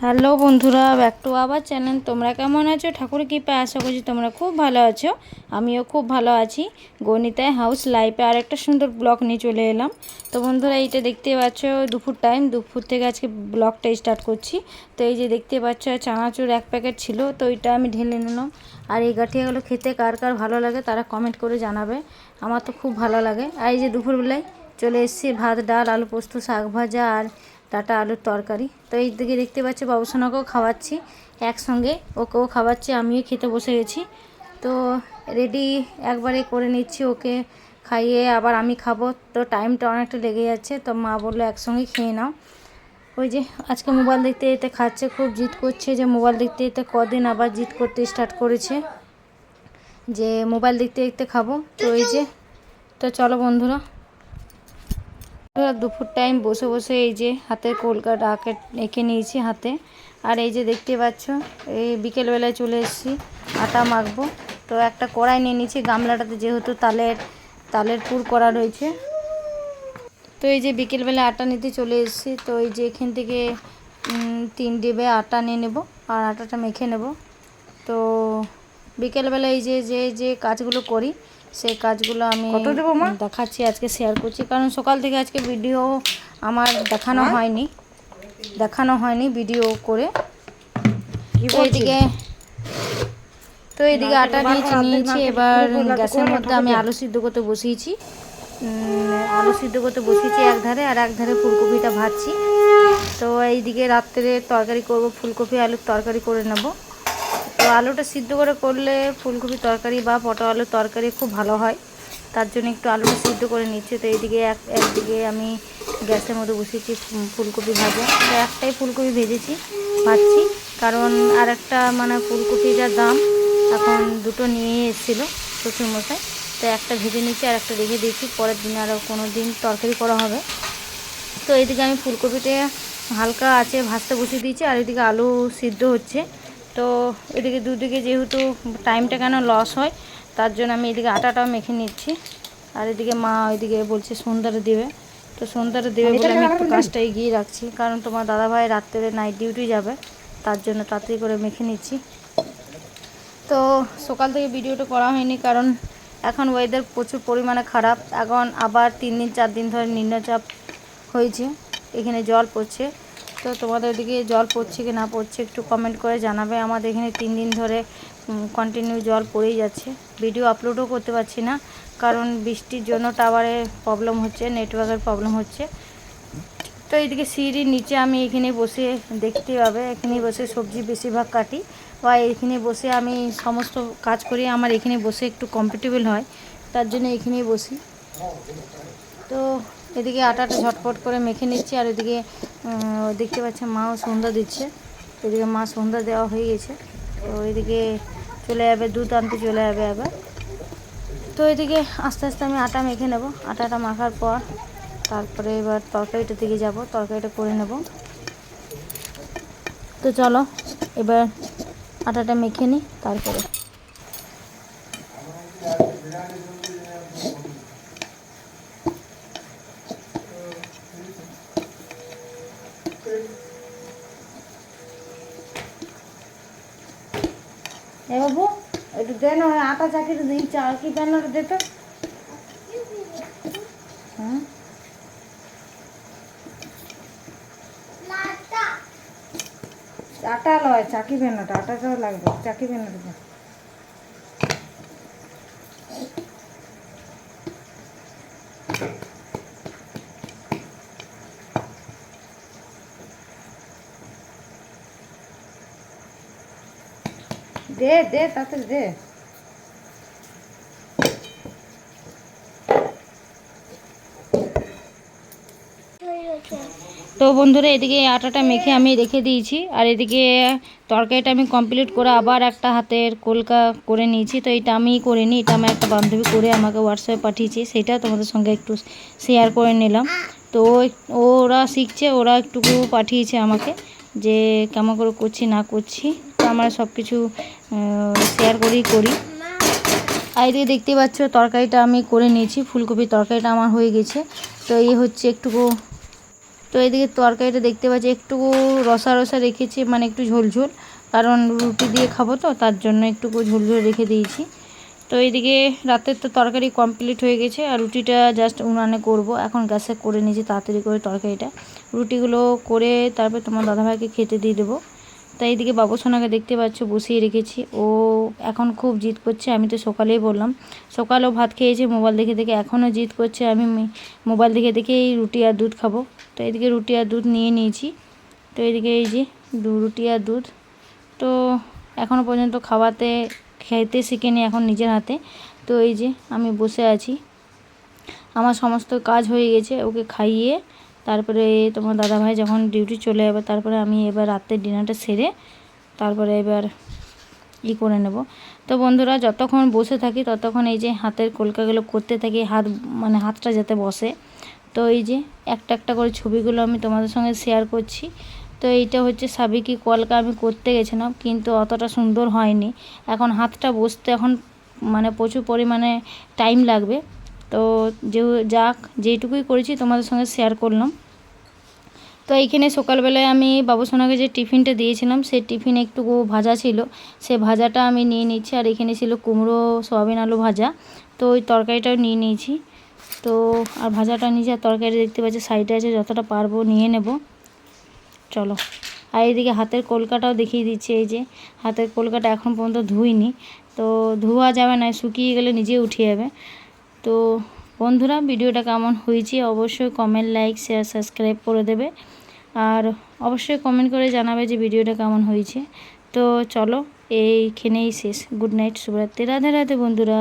Hello বন্ধুরা, back to our channel. তোমরা কেমন আছো? ঠাকুর কৃপায় আশা করছি তোমরা খুব ভালো আছো। আমিও খুব ভালো আছি। গণিতায় হাউস লাইফে আর একটা সুন্দর ব্লগ নিয়ে চলে এলাম। তো বন্ধুরা, এইটা দেখতে পাচ্ছ দুপুর টাইম, দুপুর থেকে আজকে ব্লগটা স্টার্ট করছি। তো এই যে দেখতে পাচ্ছ চানাচুর এক প্যাকেট ছিল, তো ওইটা আমি ঢেলে নিলাম। আর এই গাঠিয়াগুলো খেতে কার কার ভালো লাগে তারা কমেন্ট করে জানাবে। আমার তো খুব ভালো লাগে। আর এই যে দুপুরবেলায় চলে এসেছি, ভাত, ডাল, আলু পোস্ত, শাক ভাজা আর ডাঁটা আলুর তরকারি। তো এই দিকে দেখতে পাচ্ছি বাবুসোনাকেও খাওয়াচ্ছি একসঙ্গে, ওকেও খাওয়াচ্ছি, আমিও খেতে বসে গেছি। তো রেডি একবারে করে নিচ্ছি, ওকে খাইয়ে আবার আমি খাবো। তো টাইমটা অনেকটা লেগে যাচ্ছে, তো মা বললো একসঙ্গে খেয়ে নাও। ওই যে আজকে মোবাইল দেখতে যেতে খাচ্ছে, খুব জিদ করছে যে মোবাইল দেখতে যেতে। কদিন আবার জিদ করতে স্টার্ট করেছে যে মোবাইল দেখতে দেখতে খাবো। তো এই যে, তো চলো বন্ধুরা, দুপুর টাইম বসে বসে এই যে হাতের কলকাটা এঁকে নিয়েছি হাতে। আর এই যে দেখতে পাচ্ছ এই বিকেলবেলায় চলে এসেছি আটা মাখবো। তো একটা কড়াই নিয়ে নিয়েছি, গামলাটাতে যেহেতু তালের পুর করা রয়েছে। তো এই যে বিকেলবেলা আটা নিতে চলে এসেছি। তো এই যে এখান থেকে 3 ডিবে আটা নিয়ে নেব আর আটাটা মেখে নেব। তো বিকেলবেলা এই যে যে যে কাজগুলো করি সেই কাজগুলো আমি দেখাচ্ছি, আজকে শেয়ার করছি। কারণ সকাল থেকে আজকে ভিডিও আমার দেখানো হয়নি ভিডিও করে। তো এইদিকে আটা নিয়েছি। এবার গ্যাসের মধ্যে আমি আলু সিদ্ধ করতে বসিয়েছি। এক ধারে, আর এক ধারে ফুলকপিটা ভাজছি। তো এইদিকে রাত্রে তরকারি করব, ফুলকপি আলুর তরকারি করে নেব। তো আলুটা সিদ্ধ করে করলে ফুলকপি তরকারি বা পটল আলুর তরকারি খুব ভালো হয়, তার জন্য একটু আলুটা সিদ্ধ করে নিচ্ছি। তো এইদিকে একদিকে আমি গ্যাসের মধ্যে বসিয়েছি ফুলকপি ভাজা। তো একটাই ফুলকপি ভাজছি, কারণ আর একটা মানে ফুলকপির যা দাম, এখন দুটো নিয়ে এসেছিলো শ্বশুরমশাই। তো একটা ভেজে নিচ্ছি আর একটা রেখে দিয়েছি, পরের দিন আরও কোনো দিন তরকারি করা হবে। তো এইদিকে আমি ফুলকপিটা হালকা আছে ভাজতে বসিয়ে দিয়েছি, আর এদিকে আলু সিদ্ধ হচ্ছে। তো এদিকে দুদিকে যেহেতু টাইমটা কেন লস হয়, তার জন্য আমি এদিকে আটাটাও মেখে নিচ্ছি। আর এদিকে মা ওইদিকে বলছে সন্ধ্যাটা দেবে। তো সন্ধ্যাটা দেবে বলে আমি একটু কাজটা এগিয়ে রাখছি, কারণ তোমার দাদাভাই রাত্রে নাইট ডিউটি যাবে, তার জন্য তাড়াতাড়ি করে মেখে নিচ্ছি। তো সকাল থেকে ভিডিওটা করা হয়নি, কারণ এখন ওয়েদার প্রচুর পরিমাণে খারাপ। এখন আবার 3 দিন 4 দিন ধরে নিম্নচাপ হয়েছে, এখানে জল পড়ছে। তো তোমাদের ওদিকে জল পড়ছে কি না পড়ছে একটু কমেন্ট করে জানাবে। আমাদের এখানে 3 দিন ধরে কন্টিনিউ জল পড়েই যাচ্ছে। ভিডিও আপলোডও করতে পারছি না, কারণ বৃষ্টির জন্য টাওয়ারের প্রবলেম হচ্ছে, নেটওয়ার্কের প্রবলেম হচ্ছে। তো এইদিকে সিঁড়ির নিচে আমি এখানে বসে দেখতে পাবে, এখানেই বসে সবজি বেশিরভাগ কাটি বা এখানে বসে আমি সমস্ত কাজ করি। আমার এখানে বসে একটু কমফর্টেবল হয়, তার জন্য এখানেই বসি। তো এদিকে আটাটা ঝটপট করে মেখে নিচ্ছি, আর এদিকে দেখতে পাচ্ছি মাও সন্ধ্যা দিচ্ছে। এদিকে মা সন্ধ্যা দেওয়া হয়ে গেছে। তো এদিকে চলে যাবে, দুধ আনতে চলে যাবে আবার। তো এদিকে আস্তে আস্তে আমি আটা মেখে নেব। আটাটা মাখার পর তারপরে এবার তরকারিটা দিকে যাব, তরকারিটা করে নেব। তো চলো এবার আটাটা মেখে নিই তারপরে। এ বাবু একটু দে না, আটা চাকিটা দিই, চাকি প্যানটা দে তো। হ্যাঁ, আটা লয়, চাকি প্যানটা, আটাটাও লাগবে, চাকি প্যানটা দে দে তাড়াতাড়ি দে। তো বন্ধুরা, এদিকে আটাটা মেখে আমি রেখে দিয়েছি, আর এদিকে তরকারিটা আমি কমপ্লিট করে আবার একটা হাতের কলকা করে নিয়েছি। তো এটা আমি করিনি, এটা আমার একটা বান্ধবী করে আমাকে হোয়াটসঅ্যাপে পাঠিয়েছে, সেটা তোমাদের সঙ্গে একটু শেয়ার করে নিলাম। তো ওরা শিখছে, ওরা একটুকু পাঠিয়েছে আমাকে যে কেমন করে করছি না করছি। তো আমরা সব কিছু শেয়ার করি। আর এদিকে দেখতে পাচ্ছ তরকারিটা আমি করে নিয়েছি, ফুলকপির তরকারিটা আমার হয়ে গেছে। তো এই হচ্ছে একটুকু তো এদিকে তরকারিটা দেখতে পাচ্ছি একটু রসা রসা রেখেছি, মানে একটু ঝোলঝোল, কারণ রুটি দিয়ে খাবো তো তার জন্য একটু ঝোলঝোল রেখে দিয়েছি। তো এইদিকে রাতের তো তরকারি কমপ্লিট হয়ে গেছে, আর রুটিটা জাস্ট উনানে করব। এখন গ্যাসে করে নিয়েছি তাড়াতাড়ি করে তরকারিটা, রুটিগুলো করে তারপর তোমার দাদাভাইকে খেতে দিয়ে দেবো। তাই এইদিকে বাবুসোনাকে দেখতে পাচ্ছ বসিয়ে রেখেছি, ও এখন খুব জিদ করছে। আমি তো সকালেই বললাম, সকালেও ভাত খেয়েছে মোবাইল দেখে দেখে, এখনও জিদ করছে আমি মোবাইল দেখে দেখেই রুটি আর দুধ খাবো। তো এইদিকে রুটি আর দুধ নিয়ে নিয়েছি। তো এইদিকে এই যে রুটি আর দুধ, তো এখনও পর্যন্ত খেতে শিখেনি এখন নিজের হাতে। তো এই যে আমি বসে আছি, আমার সমস্ত কাজ হয়ে গেছে, ওকে খাইয়ে তারপরে তোমার দাদাভাই যখন ডিউটি চলে যাবে তারপরে আমি এবার রাতের ডিনারটা সেরে তারপরে এবার করে নেব। তো বন্ধুরা যতক্ষণ বসে থাকি ততক্ষণ এই যে হাতের কলকাগুলো করতে থাকি, হাতটা যাতে বসে। তো এই যে একটা একটা করে ছবিগুলো আমি তোমাদের সঙ্গে শেয়ার করছি। তো এইটা হচ্ছে সাবেকি কলকা আমি করতে গেছিলাম, কিন্তু অতটা সুন্দর হয়নি। এখন হাতটা বসতে এখন প্রচুর পরিমাণে টাইম লাগবে। তো যেইটুকুই করেছি তোমাদের সঙ্গে শেয়ার করলাম। তো এইখানে সকালবেলায় আমি বাবুসোনাকে যে টিফিনটা দিয়েছিলাম সেই টিফিনে একটু ভাজা ছিল, সে ভাজাটা আমি নিয়ে নিচ্ছি। আর এখানে ছিল কুমড়ো সয়াবিন আলু ভাজা, তো ওই তরকারিটাও নিয়ে নিয়েছি। তো আর ভাজাটা নিয়েছি, আর তরকারি দেখতে পাচ্ছি সাইডে আছে, যতটা পারবো নিয়ে নেব। চলো, আর এইদিকে হাতের কলকাটাও দেখিয়ে দিচ্ছি। এই যে হাতের কলকাটা এখন পর্যন্ত ধুইনি, তো ধোয়া যাবে না, শুকিয়ে গেলে নিজে উঠে যাবে। তো বন্ধুরা ভিডিওটা কেমন হয়েছে অবশ্যই কমেন্ট, লাইক, শেয়ার, সাবস্ক্রাইব করে দেবে। আর অবশ্যই কমেন্ট করে জানাবে যে ভিডিওটা কেমন হয়েছে। তো চলো এইখানেই শেষ। গুড নাইট, শুভরাত্রি, রাধে রাধে বন্ধুরা।